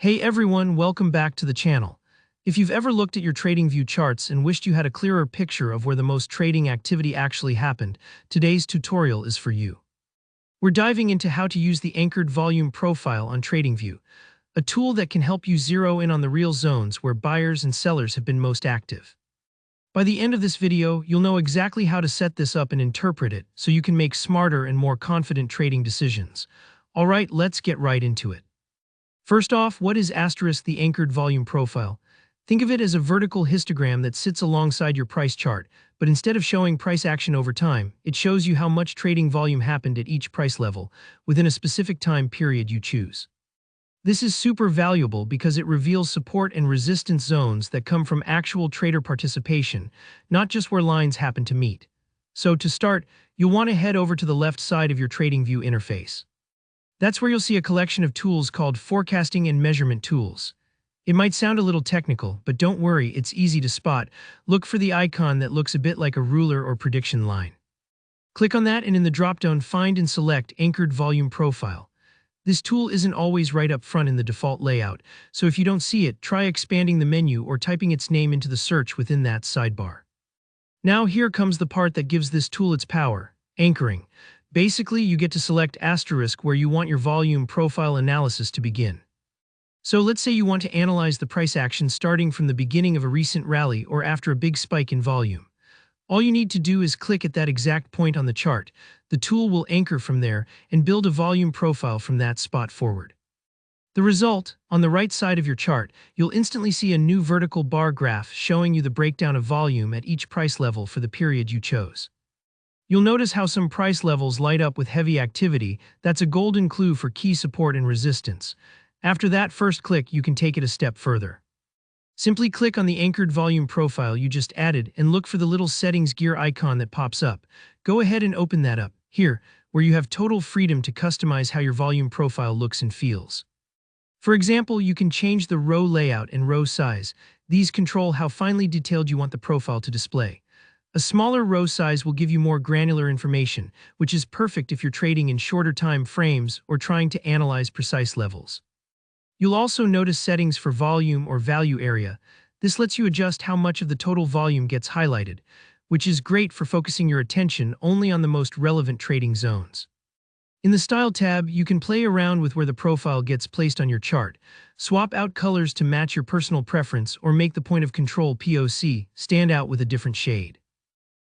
Hey everyone, welcome back to the channel. If you've ever looked at your TradingView charts and wished you had a clearer picture of where the most trading activity actually happened, today's tutorial is for you. We're diving into how to use the anchored volume profile on TradingView, a tool that can help you zero in on the real zones where buyers and sellers have been most active. By the end of this video, you'll know exactly how to set this up and interpret it so you can make smarter and more confident trading decisions. Alright, let's get right into it. First off, what is the anchored volume profile? Think of it as a vertical histogram that sits alongside your price chart, but instead of showing price action over time, it shows you how much trading volume happened at each price level within a specific time period you choose. This is super valuable because it reveals support and resistance zones that come from actual trader participation, not just where lines happen to meet. So to start, you'll want to head over to the left side of your TradingView interface. That's where you'll see a collection of tools called forecasting and measurement tools. It might sound a little technical, but don't worry, it's easy to spot. Look for the icon that looks a bit like a ruler or prediction line. Click on that and in the drop-down find and select Anchored Volume Profile. This tool isn't always right up front in the default layout, so if you don't see it, try expanding the menu or typing its name into the search within that sidebar. Now here comes the part that gives this tool its power, anchoring. Basically, you get to select asterisk where you want your volume profile analysis to begin. So let's say you want to analyze the price action starting from the beginning of a recent rally or after a big spike in volume. All you need to do is click at that exact point on the chart. The tool will anchor from there and build a volume profile from that spot forward. The result, on the right side of your chart, you'll instantly see a new vertical bar graph showing you the breakdown of volume at each price level for the period you chose. You'll notice how some price levels light up with heavy activity. That's a golden clue for key support and resistance. After that first click, you can take it a step further. Simply click on the anchored volume profile you just added and look for the little settings gear icon that pops up. Go ahead and open that up, here, where you have total freedom to customize how your volume profile looks and feels. For example, you can change the row layout and row size. These control how finely detailed you want the profile to display. A smaller row size will give you more granular information, which is perfect if you're trading in shorter time frames or trying to analyze precise levels. You'll also notice settings for volume or value area. This lets you adjust how much of the total volume gets highlighted, which is great for focusing your attention only on the most relevant trading zones. In the Style tab, you can play around with where the profile gets placed on your chart. Swap out colors to match your personal preference or make the point of control POC stand out with a different shade.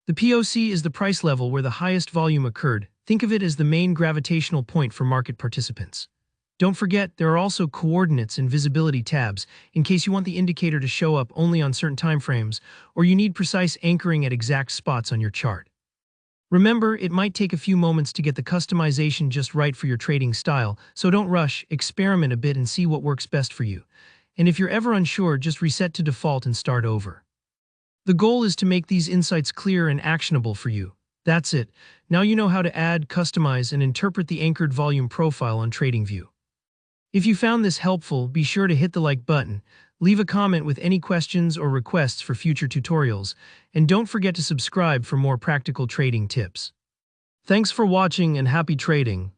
The POC is the price level where the highest volume occurred. Think of it as the main gravitational point for market participants. Don't forget, there are also coordinates and visibility tabs in case you want the indicator to show up only on certain timeframes or you need precise anchoring at exact spots on your chart. Remember, it might take a few moments to get the customization just right for your trading style, so don't rush, experiment a bit and see what works best for you. And if you're ever unsure, just reset to default and start over. The goal is to make these insights clear and actionable for you. That's it. Now you know how to add, customize, and interpret the anchored volume profile on TradingView. If you found this helpful, be sure to hit the like button, leave a comment with any questions or requests for future tutorials, and don't forget to subscribe for more practical trading tips. Thanks for watching and happy trading.